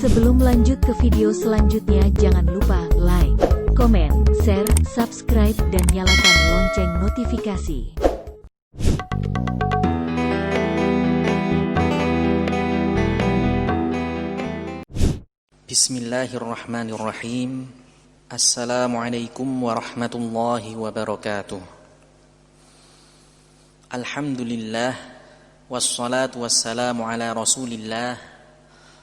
Sebelum lanjut ke video selanjutnya, jangan lupa like, komen, share, subscribe, dan nyalakan lonceng notifikasi. Bismillahirrahmanirrahim. Assalamualaikum warahmatullahi wabarakatuh. Alhamdulillah, wassalatu wassalamu ala rasulillah,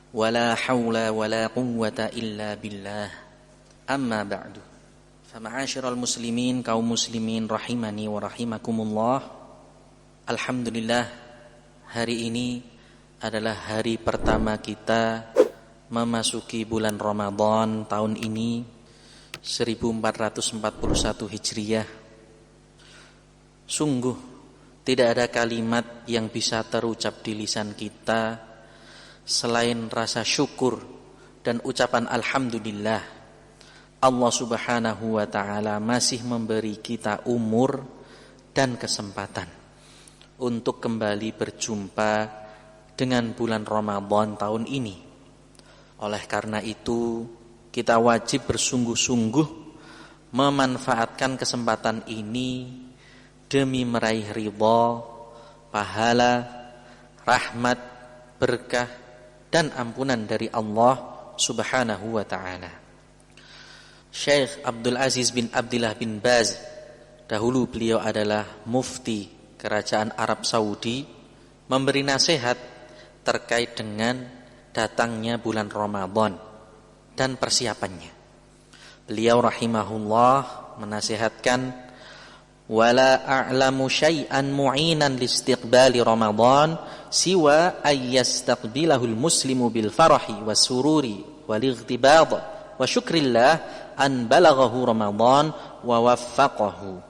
wala hawla wala quwwata illa billah. Amma ba'du. Fama'asyiral muslimin, kaum muslimin rahimani wa rahimakumullah. Alhamdulillah, hari ini adalah hari pertama kita memasuki bulan Ramadan tahun ini 1441 Hijriah. Sungguh tidak ada kalimat yang bisa terucap di lisan kita selain rasa syukur dan ucapan alhamdulillah. Allah Subhanahu wa ta'ala masih memberi kita umur dan kesempatan untuk kembali berjumpa dengan bulan Ramadan tahun ini. Oleh karena itu, kita wajib bersungguh-sungguh memanfaatkan kesempatan ini demi meraih ridha, pahala, rahmat, berkah, dan ampunan dari Allah Subhanahu wa ta'ala. Syekh Abdul Aziz bin Abdullah bin Baz, dahulu beliau adalah mufti Kerajaan Arab Saudi, memberi nasihat terkait dengan datangnya bulan Ramadan dan persiapannya. Beliau rahimahullah menasihatkan, wala a'lamu syai'an mu'inan listiqbali Ramadan siwa ayyastaqbilahul muslimu bil farahi was sururi wal ightibad wa syukrillah an balaghahu Ramadan wa waffaqahu.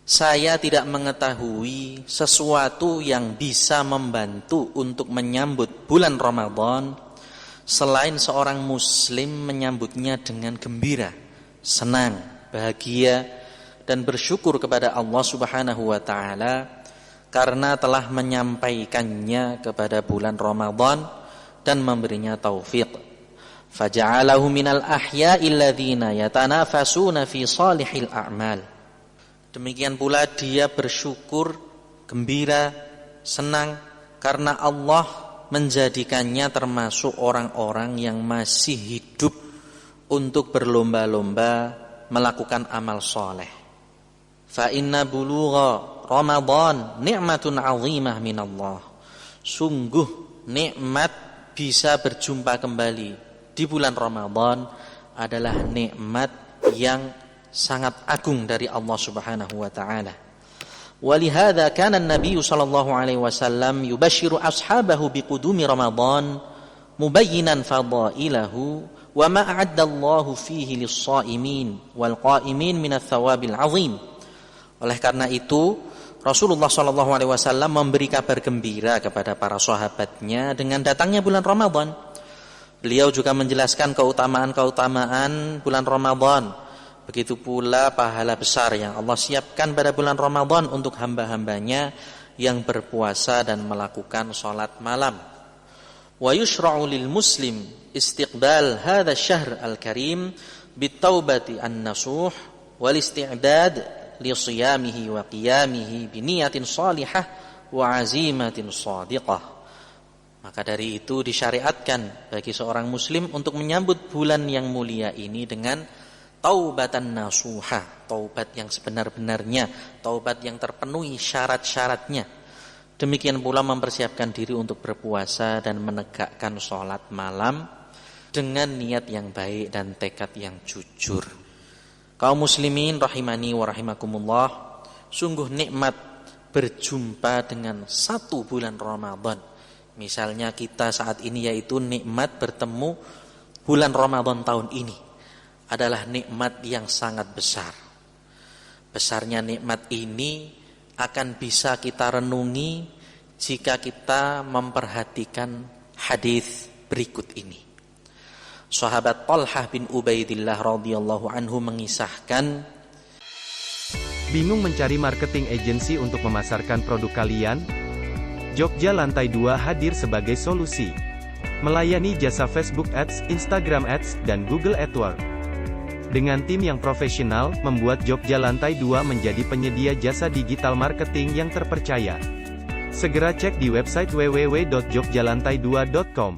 Saya tidak mengetahui sesuatu yang bisa membantu untuk menyambut bulan Ramadan selain seorang muslim menyambutnya dengan gembira, senang, bahagia, dan bersyukur kepada Allah Subhanahu wa ta'ala karena telah menyampaikannya kepada bulan Ramadan dan memberinya taufik. Faja'alahu minal ahya'il ladzina yatanafasuna fi salihil a'mal. Demikian pula dia bersyukur, gembira, senang karena Allah menjadikannya termasuk orang-orang yang masih hidup untuk berlomba-lomba melakukan amal soleh. Fa inna bulugha Ramadan ni'matun 'azimah minallah. Sungguh nikmat bisa berjumpa kembali di bulan Ramadan adalah nikmat yang sangat agung dari Allah Subhanahu wa ta'ala. Walihada kana an-nabiy sallallahu alaihi wasallam yubashiru ashabahu biqudumi Ramadan mubayyinan fadailahu wa ma a'adda Allahu fihi lis-shaimin wal qa'imin min ats-tsawabil 'azim. Oleh karena itu, Rasulullah sallallahu alaihi wasallam memberi kabar gembira kepada para sahabatnya dengan datangnya bulan Ramadan. Beliau juga menjelaskan keutamaan-keutamaan bulan Ramadan. Begitu pula pahala besar yang Allah siapkan pada bulan Ramadan untuk hamba-hambanya yang berpuasa dan melakukan salat malam. Wa yushra'u lil muslim istiqbal hadha asy-syahr al-karim bitaubati an-nasuh wal isti'dad li shiyamihi wa qiyamihi bi niyatin shalihah wa azimatin shadiqah. Maka dari itu disyariatkan bagi seorang muslim untuk menyambut bulan yang mulia ini dengan taubatan nasuha, taubat yang sebenar-benarnya, taubat yang terpenuhi syarat-syaratnya. Demikian pula mempersiapkan diri untuk berpuasa dan menegakkan sholat malam dengan niat yang baik dan tekad yang jujur. Kaum muslimin rahimani wa rahimakumullah, sungguh nikmat berjumpa dengan satu bulan Ramadan. Misalnya kita saat ini, yaitu nikmat bertemu bulan Ramadan tahun ini adalah nikmat yang sangat besar. Besarnya nikmat ini akan bisa kita renungi jika kita memperhatikan hadis berikut ini. Sahabat Talhah bin Ubaidillah radhiyallahu anhu mengisahkan, bingung mencari marketing agency untuk memasarkan produk kalian? Jogja Lantai 2 hadir sebagai solusi. Melayani jasa Facebook Ads, Instagram Ads, dan Google AdWords. Dengan tim yang profesional, membuat Jogja Lantai 2 menjadi penyedia jasa digital marketing yang terpercaya. Segera cek di website www.jogjalantai2.com.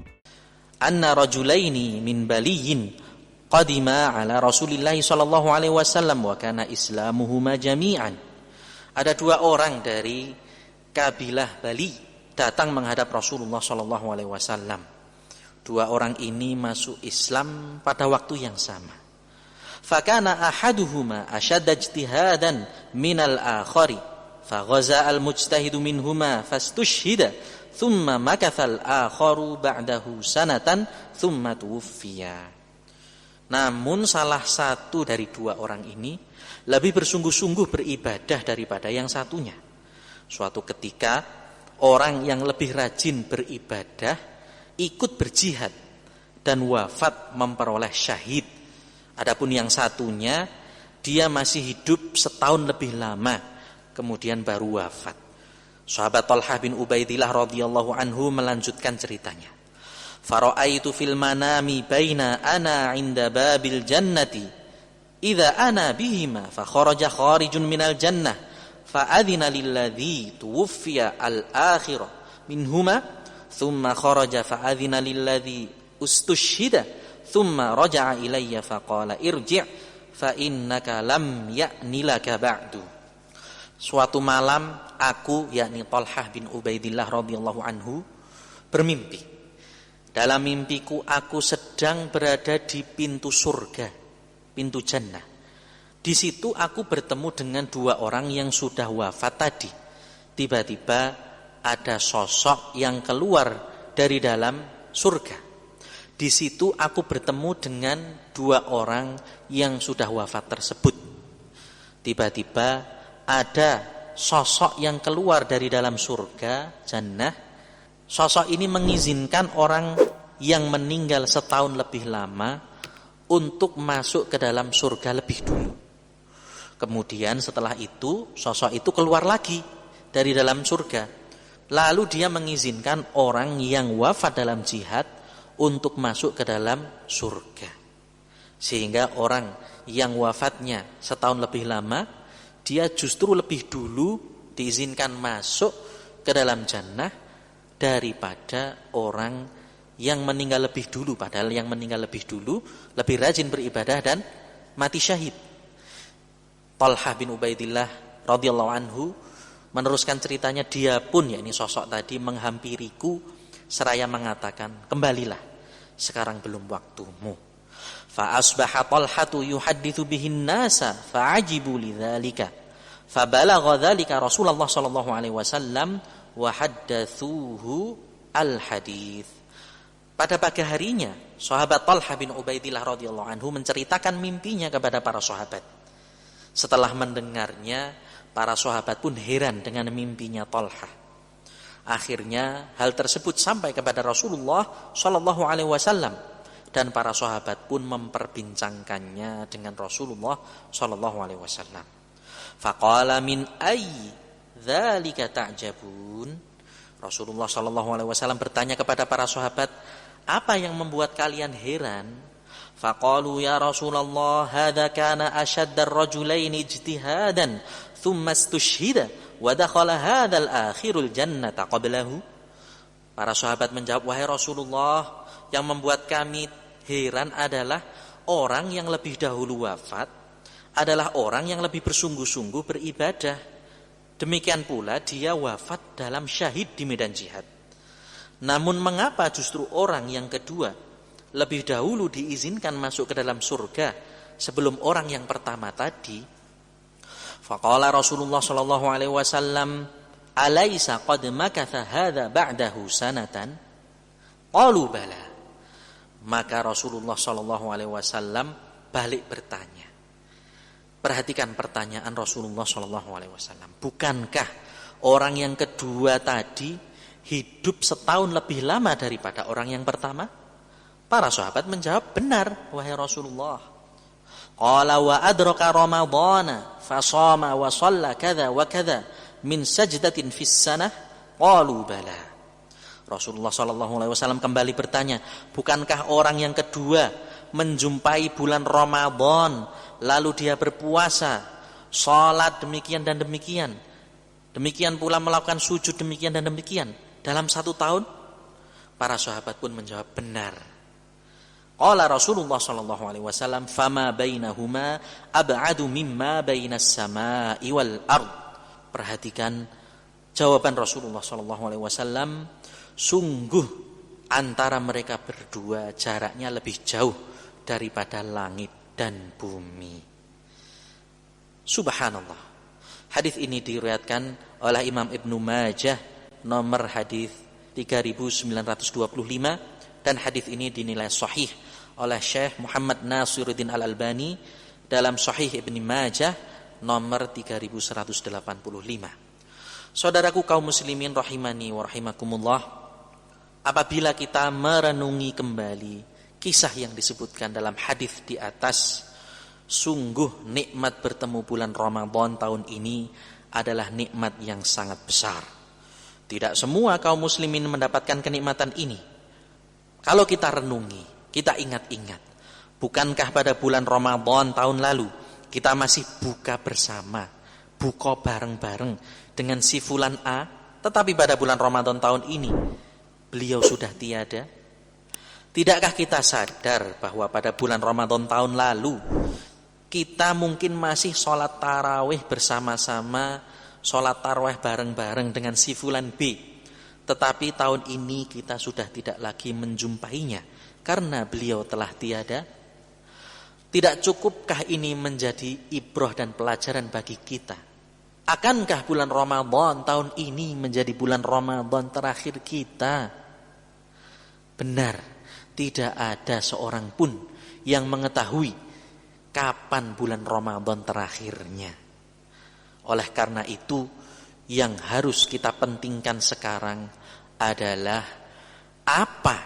Anna rajulaini min baliyin qadima ala Rasulillah sallallahu alaihi wasallam wa kana islamuhuma jami'an. Ada dua orang dari kabilah Bali datang menghadap Rasulullah sallallahu alaihi wasallam. Dua orang ini masuk Islam pada waktu yang sama. Fakana ahaduhuma ashadda ijtihadan minal akhari faghaza al-mujtahidu minhuma fastushhida thumma makathal akharu ba'dahu sanatan thumma tuwfiya. Namun salah satu dari dua orang ini lebih bersungguh-sungguh beribadah daripada yang satunya. Suatu ketika orang yang lebih rajin beribadah ikut berjihad dan wafat memperoleh syahid. Adapun yang satunya dia masih hidup setahun lebih lama kemudian baru wafat. Sahabat Talhah bin Ubaidillah radhiyallahu anhu melanjutkan ceritanya. Fara'aitu fil manami baina ana 'inda babil jannati idza ana bihima fa kharaja kharijun minal jannah fa adzina lilladzi tuwfiya al-akhirah minhuma thumma kharaja fa adzina lilladzi ustushhida thumma raja'a ilayya fa qala irji' fa innaka lam ya'nilaka ba'du. Suatu malam aku, yakni Talhah bin Ubaidillah radhiyallahu anhu, bermimpi. Dalam mimpiku aku sedang berada di pintu surga, pintu jannah. Di situ aku bertemu dengan dua orang yang sudah wafat tadi. Tiba-tiba ada sosok yang keluar dari dalam surga. Di situ aku bertemu dengan dua orang yang sudah wafat tersebut. Tiba-tiba ada sosok yang keluar dari dalam surga, jannah. Sosok ini mengizinkan orang yang meninggal setahun lebih lama untuk masuk ke dalam surga lebih dulu. Kemudian setelah itu, sosok itu keluar lagi dari dalam surga. Lalu dia mengizinkan orang yang wafat dalam jihad untuk masuk ke dalam surga. Sehingga orang yang wafatnya setahun lebih lama, dia justru lebih dulu diizinkan masuk ke dalam jannah daripada orang yang meninggal lebih dulu. Padahal yang meninggal lebih dulu lebih rajin beribadah dan mati syahid. Talhah bin Ubaidillah radhiyallahu anhu meneruskan ceritanya, dia pun, yakni sosok tadi, menghampiriku seraya mengatakan, kembalilah, sekarang belum waktumu. Fa asbaha Talhatu yuhadditsu bihin nasa fa'ajibu lidzalika. Fa balagha dzalika Rasulullah sallallahu alaihi wasallam wa haddatsuhu al-hadits. Pada pagi harinya, sahabat Talhah bin Ubaidillah radhiyallahu anhu menceritakan mimpinya kepada para sahabat. Setelah mendengarnya, para sahabat pun heran dengan mimpinya Talhah. Akhirnya hal tersebut sampai kepada Rasulullah sallallahu alaihi wasallam dan para sahabat pun memperbincangkannya dengan Rasulullah sallallahu alaihi wasallam. Faqala min ayyi dzalika ta'jabun? Rasulullah sallallahu alaihi wasallam bertanya kepada para sahabat, apa yang membuat kalian heran? Faqalu ya Rasulullah hadza kana ashaddar rajulaini ijtihadan thumma istushhida wa dakhala hadzal akhirul jannata qablahu. Para sahabat menjawab, wahai Rasulullah, yang membuat kami heran adalah orang yang lebih dahulu wafat adalah orang yang lebih bersungguh-sungguh beribadah. Demikian pula dia wafat dalam syahid di medan jihad. Namun mengapa justru orang yang kedua lebih dahulu diizinkan masuk ke dalam surga sebelum orang yang pertama tadi? Faqala Rasulullah sallallahu alaihi wasallam, "Alaisa qad makatha hadza ba'dahu sanatan?" Qalu bala. Maka Rasulullah sallallahu alaihi wasallam balik bertanya. Perhatikan pertanyaan Rasulullah sallallahu alaihi wasallam. Bukankah orang yang kedua tadi hidup setahun lebih lama daripada orang yang pertama? Para sahabat menjawab, benar wahai Rasulullah. Qala wa adraka ramadhana fasama wa shalla kadza wa kadza min sajdatin fis sanah? Qalu bala. Rasulullah SAW kembali bertanya, bukankah orang yang kedua menjumpai bulan Ramadan, lalu dia berpuasa, sholat demikian dan demikian, demikian pula melakukan sujud demikian dan demikian dalam 1 tahun? Para sahabat pun menjawab, benar. Qala Rasulullah SAW, fama bainahuma ab'adu mimma bainas sama'i wal ard. Perhatikan jawaban Rasulullah SAW, sungguh antara mereka berdua jaraknya lebih jauh daripada langit dan bumi. Subhanallah. Hadis ini diriwayatkan oleh Imam Ibnu Majah, nomor hadis 3925, dan hadis ini dinilai sahih oleh Syekh Muhammad Nasiruddin Al-Albani dalam Sahih Ibnu Majah nomor 3185. Saudaraku kaum muslimin rahimani wa rahimakumullah, apabila kita merenungi kembali kisah yang disebutkan dalam hadis di atas, sungguh nikmat bertemu bulan Ramadan tahun ini adalah nikmat yang sangat besar. Tidak semua kaum muslimin mendapatkan kenikmatan ini. Kalau kita renungi, kita ingat-ingat, bukankah pada bulan Ramadan tahun lalu kita masih buka bersama, buka bareng-bareng dengan si fulan A, tetapi pada bulan Ramadan tahun ini beliau sudah tiada? Tidakkah kita sadar bahwa pada bulan Ramadan tahun lalu kita mungkin masih sholat tarawih bersama-sama, sholat tarawih bareng-bareng dengan si fulan B, tetapi tahun ini kita sudah tidak lagi menjumpainya karena beliau telah tiada? Tidak cukupkah ini menjadi ibrah dan pelajaran bagi kita? Akankah bulan Ramadan tahun ini menjadi bulan Ramadan terakhir kita? Benar, tidak ada seorang pun yang mengetahui kapan bulan Ramadan terakhirnya. Oleh karena itu, yang harus kita pentingkan sekarang adalah apa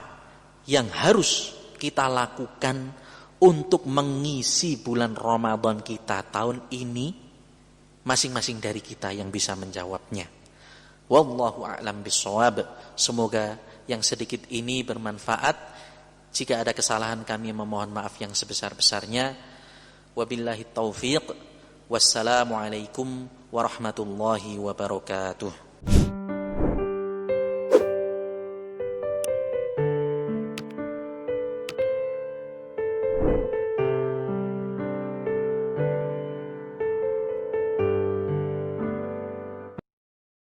yang harus kita lakukan untuk mengisi bulan Ramadan kita tahun ini. Masing-masing dari kita yang bisa menjawabnya. Wallahu a'lam bishawab. Semoga yang sedikit ini bermanfaat. Jika ada kesalahan, kami memohon maaf yang sebesar-besarnya. Wabillahi taufiq. Wassalamualaikum warahmatullahi wabarakatuh.